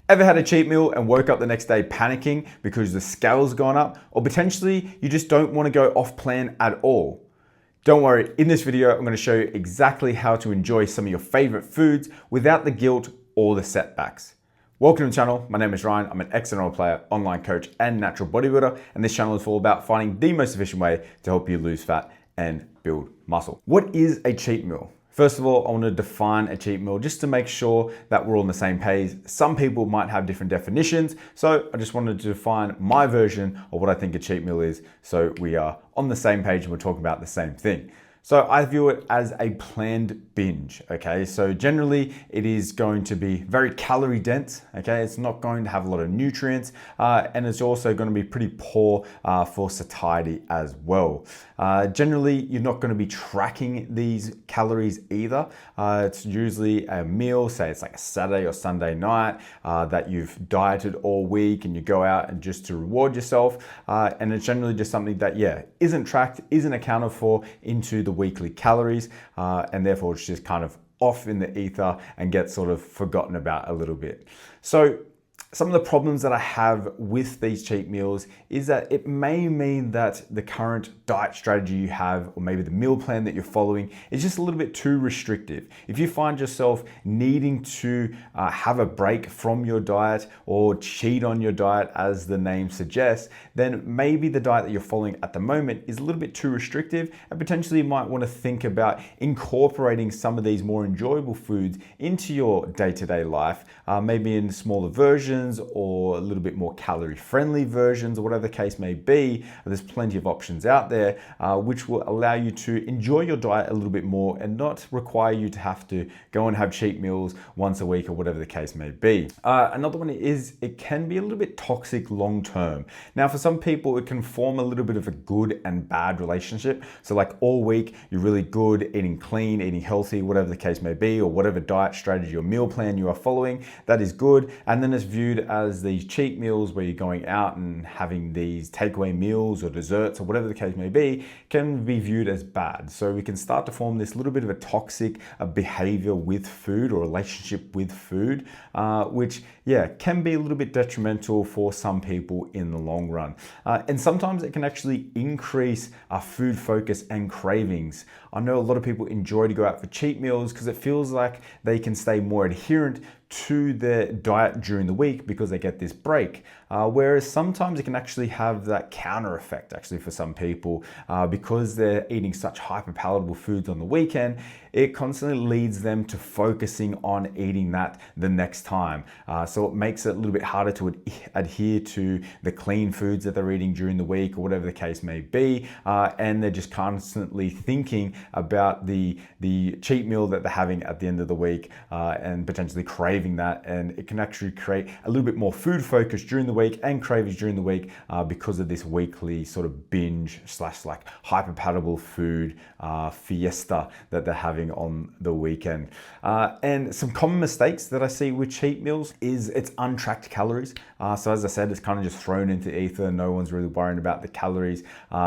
Ever had a cheat meal and woke up the next day panicking because the scale's gone up, or potentially you just don't want to go off plan at all? Don't worry, in this video, I'm going to show you exactly how to enjoy some of your favorite foods without the guilt or the setbacks. Welcome to the channel. My name is Ryan. I'm an ex-NFL player, online coach, and natural bodybuilder. And this channel is all about finding the most efficient way to help you lose fat and build muscle. What is a cheat meal? First of all, I want to define a cheat meal just to make sure that we're all on the same page. Some people might have different definitions, so I just wanted to define my version of what I think a cheat meal is so we are on the same page and we're talking about the same thing. So I view it as a planned binge, okay? So generally it is going to be very calorie dense, okay? It's not going to have a lot of nutrients and it's also going to be pretty poor for satiety as well. Generally, you're not going to be tracking these calories either. It's usually a meal, say it's like a Saturday or Sunday night that you've dieted all week and you go out and just to reward yourself. And it's generally just something that, isn't tracked, isn't accounted for into the weekly calories, and therefore it's just kind of off in the ether and gets sort of forgotten about a little bit. So some of the problems that I have with these cheat meals is that it may mean that the current diet strategy you have, or maybe the meal plan that you're following, is just a little bit too restrictive. If you find yourself needing to have a break from your diet or cheat on your diet, as the name suggests, then maybe the diet that you're following at the moment is a little bit too restrictive, and potentially you might want to think about incorporating some of these more enjoyable foods into your day-to-day life, maybe in smaller versions or a little bit more calorie friendly versions, or whatever the case may be. There's plenty of options out there which will allow you to enjoy your diet a little bit more and not require you to have to go and have cheat meals once a week or whatever the case may be. Another one is it can be a little bit toxic long term. Now for some people it can form a little bit of a good and bad relationship. So like all week you're really good, eating clean, eating healthy, whatever the case may be, or whatever diet strategy or meal plan you are following, that is good. And then it's viewed as these cheat meals where you're going out and having these takeaway meals or desserts or whatever the case may be, can be viewed as bad. So we can start to form this little bit of a toxic behavior with food or relationship with food, which can be a little bit detrimental for some people in the long run. And sometimes it can actually increase our food focus and cravings. I know a lot of people enjoy to go out for cheat meals because it feels like they can stay more adherent to their diet during the week because they get this break. Whereas sometimes it can actually have that counter effect actually for some people because they're eating such hyper palatable foods on the weekend. It constantly leads them to focusing on eating that the next time. So it makes it a little bit harder to adhere to the clean foods that they're eating during the week or whatever the case may be. And they're just constantly thinking about the cheat meal that they're having at the end of the week and potentially craving that. And it can actually create a little bit more food focus during the week and cravings during the week because of this weekly sort of binge / like hyper palatable food fiesta that they're having on the weekend. And some common mistakes that I see with cheat meals is it's untracked calories. So as I said, it's kind of just thrown into ether. No one's really worrying about the calories.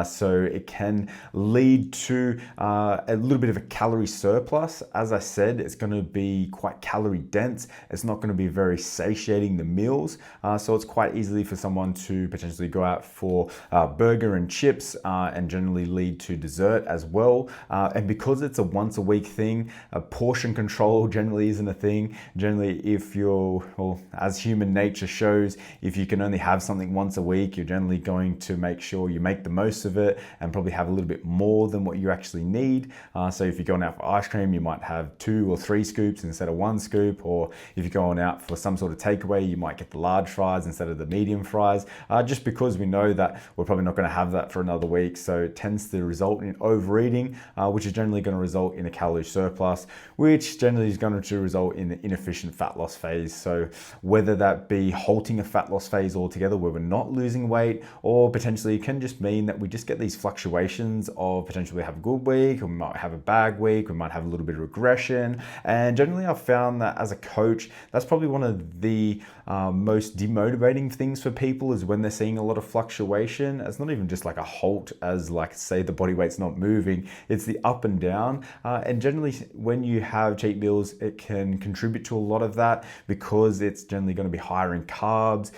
So it can lead to a little bit of a calorie surplus. As I said, it's going to be quite calorie dense. It's not going to be very satiating the meals. So it's quite easily for someone to potentially go out for burger and chips and generally lead to dessert as well. And because it's a once a week thing, portion control generally isn't a thing. Generally, if you're, well, as human nature shows, if you can only have something once a week, you're generally going to make sure you make the most of it and probably have a little bit more than what you actually need. So if you're going out for ice cream, you might have 2 or 3 scoops instead of 1 scoop. Or if you're going out for some sort of takeaway, you might get the large fries instead of the medium fries, just because we know that we're probably not going to have that for another week. So it tends to result in overeating, which is generally going to result in a calorie surplus, which generally is going to result in an inefficient fat loss phase. So whether that be halting a fat loss phase altogether where we're not losing weight, or potentially it can just mean that we just get these fluctuations of potentially we have a good week, or we might have a bad week, we might have a little bit of regression. And generally I've found that as a coach, that's probably one of the most demotivating things for people is when they're seeing a lot of fluctuation. It's not even just like a halt as like say the body weight's not moving, it's the up and down. And generally, when you have cheat meals, it can contribute to a lot of that because it's generally going to be higher in carbs,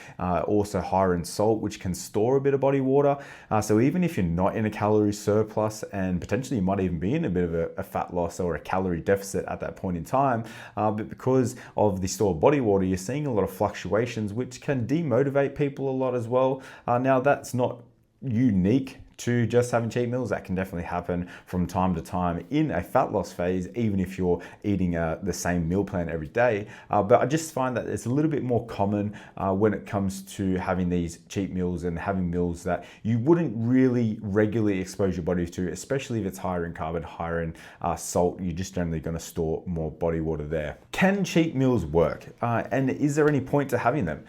also higher in salt, which can store a bit of body water. So even if you're not in a calorie surplus, and potentially you might even be in a bit of a fat loss or a calorie deficit at that point in time, but because of the stored body water, you're seeing a lot of fluctuations, which can demotivate people a lot as well. Now, that's not unique to just having cheat meals. That can definitely happen from time to time in a fat loss phase, even if you're eating the same meal plan every day. But I just find that it's a little bit more common when it comes to having these cheat meals and having meals that you wouldn't really regularly expose your body to, especially if it's higher in carb and higher in salt. You're just generally going to store more body water there. Can cheat meals work? And is there any point to having them?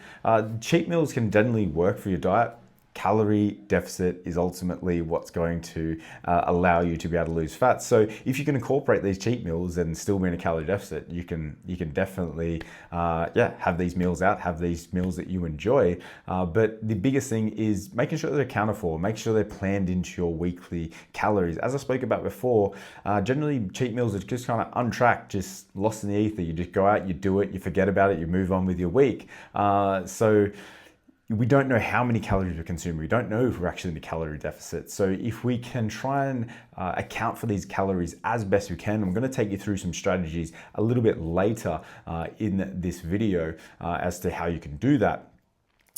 Cheat meals can generally work for your diet. Calorie deficit is ultimately what's going to allow you to be able to lose fat. So if you can incorporate these cheat meals and still be in a calorie deficit, you can definitely have these meals out, have these meals that you enjoy. But the biggest thing is making sure they're accounted for, make sure they're planned into your weekly calories. As I spoke about before, generally cheat meals are just kind of untracked, just lost in the ether. You just go out, you do it, you forget about it, you move on with your week. So we don't know how many calories we're consuming. We don't know if we're actually in a calorie deficit. So if we can try and account for these calories as best we can, I'm going to take you through some strategies a little bit later in this video as to how you can do that.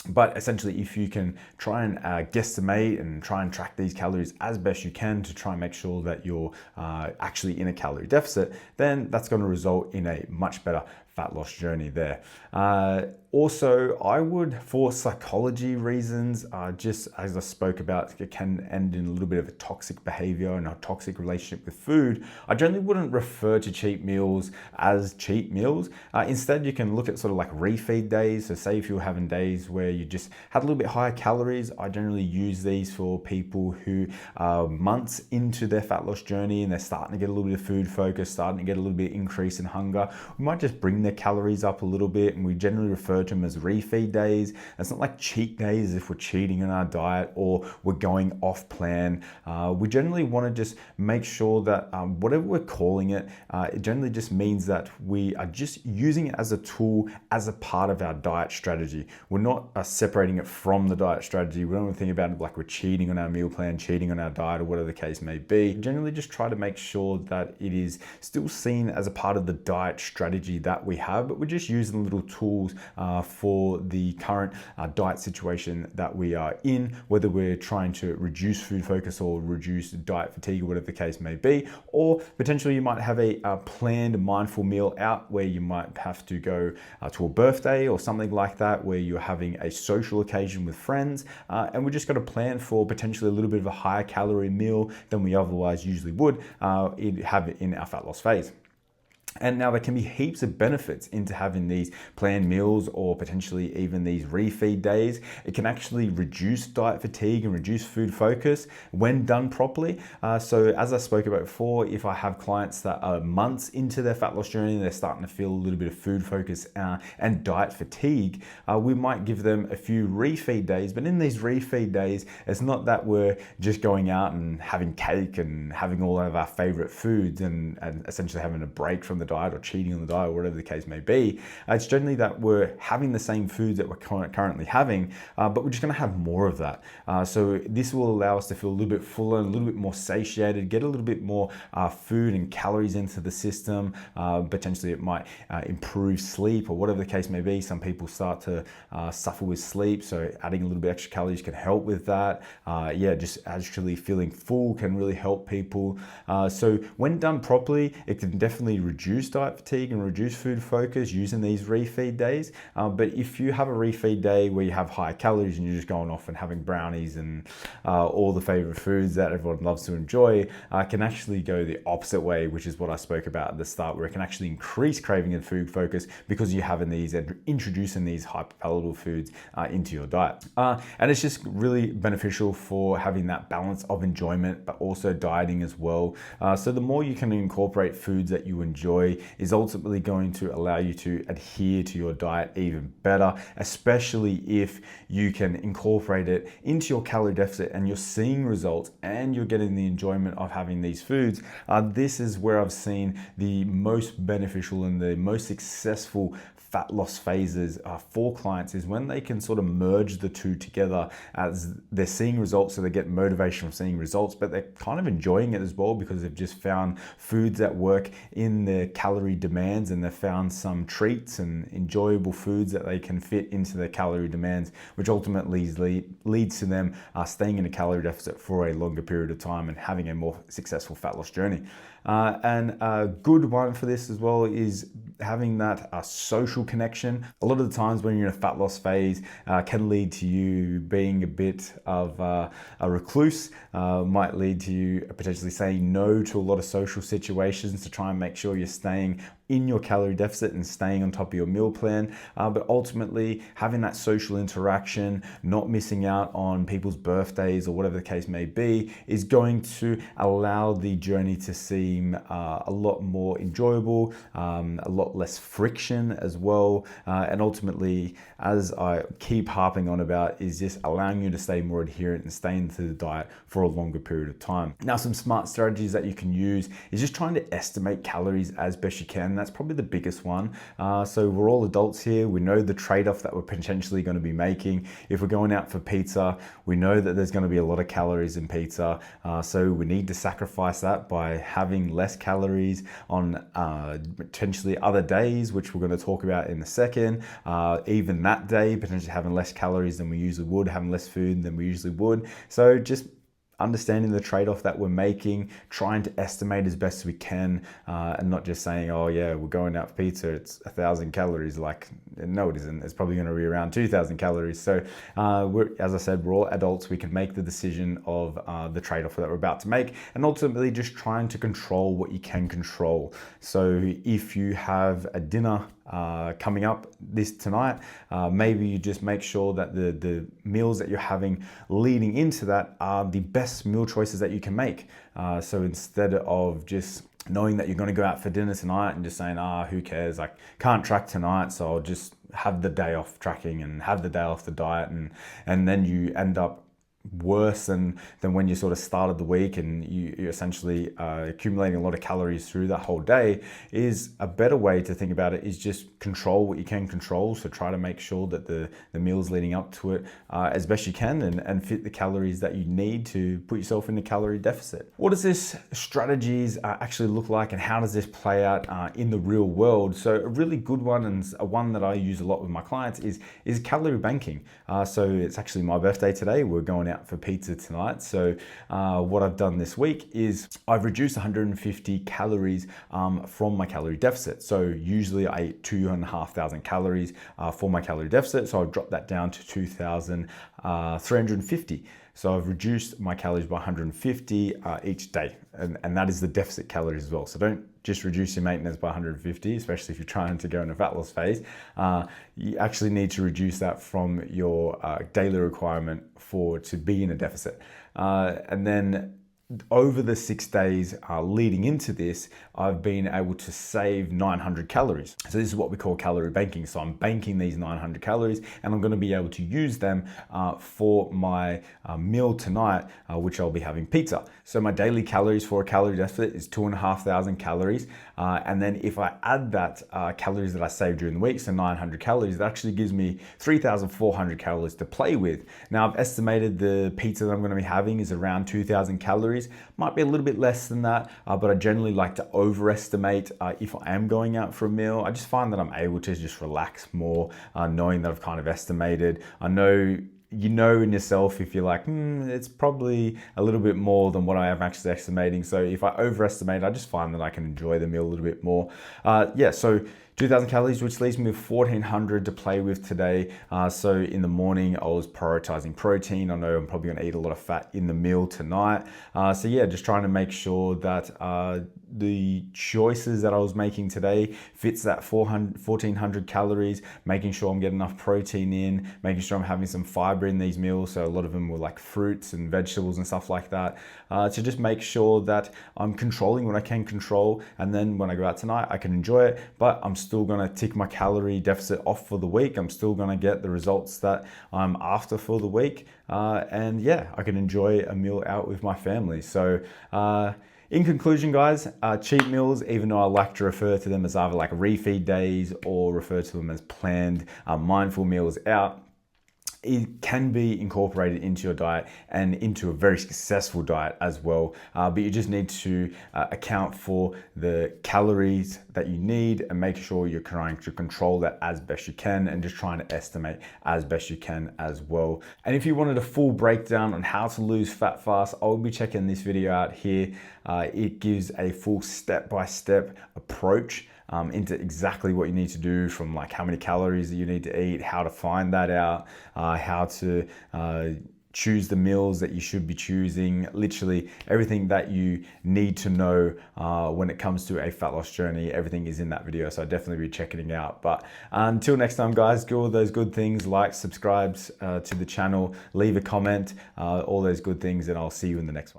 But essentially, if you can try and guesstimate and try and track these calories as best you can to try and make sure that you're actually in a calorie deficit, then that's going to result in a much better fat loss journey there. Also, I would, for psychology reasons, just as I spoke about, it can end in a little bit of a toxic behavior and a toxic relationship with food. I generally wouldn't refer to cheat meals as cheat meals. Instead, you can look at sort of like refeed days. So say if you're having days where you just had a little bit higher calories, I generally use these for people who are months into their fat loss journey and they're starting to get a little bit of food focus, starting to get a little bit increase in hunger. We might just bring their calories up a little bit, and we generally refer to them as refeed days. It's not like cheat days if we're cheating on our diet or we're going off plan. We generally want to just make sure that whatever we're calling it, it generally just means that we are just using it as a tool, as a part of our diet strategy. We're not separating it from the diet strategy. We don't want to think about it like we're cheating on our meal plan, cheating on our diet, or whatever the case may be. We generally just try to make sure that it is still seen as a part of the diet strategy that we have, but we're just using little tools for the current diet situation that we are in, whether we're trying to reduce food focus or reduce diet fatigue or whatever the case may be, or potentially you might have a planned mindful meal out where you might have to go to a birthday or something like that, where you're having a social occasion with friends, and we're just going to plan for potentially a little bit of a higher calorie meal than we otherwise usually would have in our fat loss phase. And now there can be heaps of benefits into having these planned meals or potentially even these refeed days. It can actually reduce diet fatigue and reduce food focus when done properly. So as I spoke about before, if I have clients that are months into their fat loss journey, they're starting to feel a little bit of food focus and diet fatigue, we might give them a few refeed days. But in these refeed days, it's not that we're just going out and having cake and having all of our favorite foods and essentially having a break from the diet or cheating on the diet or whatever the case may be. It's generally that we're having the same foods that we're currently having, but we're just going to have more of that. So this will allow us to feel a little bit fuller, a little bit more satiated, get a little bit more food and calories into the system. Potentially it might improve sleep or whatever the case may be. Some people start to suffer with sleep, so adding a little bit extra calories can help with that. Just actually feeling full can really help people. So when done properly, it can definitely reduce diet fatigue and reduce food focus using these refeed days. But if you have a refeed day where you have high calories and you're just going off and having brownies and all the favorite foods that everyone loves to enjoy, can actually go the opposite way, which is what I spoke about at the start, where it can actually increase craving and food focus because you're having these and introducing these hyperpalatable foods into your diet. And it's just really beneficial for having that balance of enjoyment, but also dieting as well. So the more you can incorporate foods that you enjoy enjoy is ultimately going to allow you to adhere to your diet even better, especially if you can incorporate it into your calorie deficit and you're seeing results and you're getting the enjoyment of having these foods. This is where I've seen the most beneficial and the most successful fat loss phases for clients, is when they can sort of merge the two together as they're seeing results. So they get motivation from seeing results, but they're kind of enjoying it as well because they've just found foods that work in their calorie demands, and they've found some treats and enjoyable foods that they can fit into their calorie demands, which ultimately leads to them staying in a calorie deficit for a longer period of time and having a more successful fat loss journey. And a good one for this as well is having that social connection. A lot of the times when you're in a fat loss phase can lead to you being a bit of a recluse, might lead to you potentially saying no to a lot of social situations to try and make sure you're staying in your calorie deficit and staying on top of your meal plan. But ultimately having that social interaction, not missing out on people's birthdays or whatever the case may be, is going to allow the journey to seem a lot more enjoyable, a lot less friction as well. And ultimately, as I keep harping on about, is just allowing you to stay more adherent and stay into the diet for a longer period of time. Now, some smart strategies that you can use is just trying to estimate calories as best you can. That's probably the biggest one. So we're all adults here. We know the trade-off that we're potentially going to be making. If we're going out for pizza, we know that there's going to be a lot of calories in pizza. So we need to sacrifice that by having less calories on potentially other days, which we're going to talk about in a second. Even that day, potentially having less calories than we usually would, having less food than we usually would. So just understanding the trade-off that we're making, trying to estimate as best we can, and not just saying, oh yeah, we're going out for pizza, it's 1,000 calories. Like, no, it isn't. It's probably going to be around 2,000 calories. So as I said, we're all adults. We can make the decision of the trade-off that we're about to make, and ultimately just trying to control what you can control. So if you have a dinner coming up tonight, maybe you just make sure that the meals that you're having leading into that are the best meal choices that you can make. So instead of just knowing that you're going to go out for dinner tonight and just saying, who cares, I can't track tonight, so I'll just have the day off tracking and have the day off the diet, and then you end up worse than when you sort of started the week, and you're essentially accumulating a lot of calories through that whole day. Is a better way to think about it is just control what you can control. So try to make sure that the meals leading up to it as best you can, and fit the calories that you need to put yourself in a calorie deficit. What does this strategies actually look like, and how does this play out in the real world? So a really good one, and a one that I use a lot with my clients, is calorie banking. So it's actually my birthday today. We're going out for pizza tonight. So what I've done this week is I've reduced 150 calories from my calorie deficit. So usually I eat 2,500 calories for my calorie deficit. So I've dropped that down to 2,350. So I've reduced my calories by 150 each day. And that is the deficit calories as well. So don't just reduce your maintenance by 150, especially if you're trying to go in a fat loss phase. You actually need to reduce that from your daily requirement to be in a deficit. And then over the 6 days leading into this, I've been able to save 900 calories. So this is what we call calorie banking. So I'm banking these 900 calories, and I'm going to be able to use them for my meal tonight, which I'll be having pizza. So my daily calories for a calorie deficit is 2,500 calories. And then if I add that calories that I saved during the week, so 900 calories, that actually gives me 3,400 calories to play with. Now I've estimated the pizza that I'm going to be having is around 2,000 calories. Might be a little bit less than that, but I generally like to overestimate if I am going out for a meal. I just find that I'm able to just relax more, knowing that I've kind of estimated. I know you know in yourself if you're like, it's probably a little bit more than what I am actually estimating. So if I overestimate, I just find that I can enjoy the meal a little bit more. So 2,000 calories, which leaves me with 1,400 to play with today. So in the morning, I was prioritizing protein. I know I'm probably gonna eat a lot of fat in the meal tonight. So yeah, just trying to make sure that the choices that I was making today fits that 1,400 calories, making sure I'm getting enough protein in, making sure I'm having some fiber in these meals. So a lot of them were like fruits and vegetables and stuff like that, to just make sure that I'm controlling what I can control. And then when I go out tonight, I can enjoy it, but I'm still gonna tick my calorie deficit off for the week. I'm still gonna get the results that I'm after for the week. And yeah, I can enjoy a meal out with my family. So, in conclusion, guys, cheat meals, even though I like to refer to them as either like refeed days or refer to them as planned mindful meals out, it can be incorporated into your diet and into a very successful diet as well. But you just need to account for the calories that you need and make sure you're trying to control that as best you can and just trying to estimate as best you can as well. And if you wanted a full breakdown on how to lose fat fast, I will be checking this video out here. It gives a full step-by-step approach into exactly what you need to do, from like how many calories that you need to eat, how to find that out, how to choose the meals that you should be choosing, literally everything that you need to know when it comes to a fat loss journey. Everything is in that video, so I'd definitely be checking it out. But until next time, guys, do all those good things, like, subscribe to the channel, leave a comment, all those good things, and I'll see you in the next one.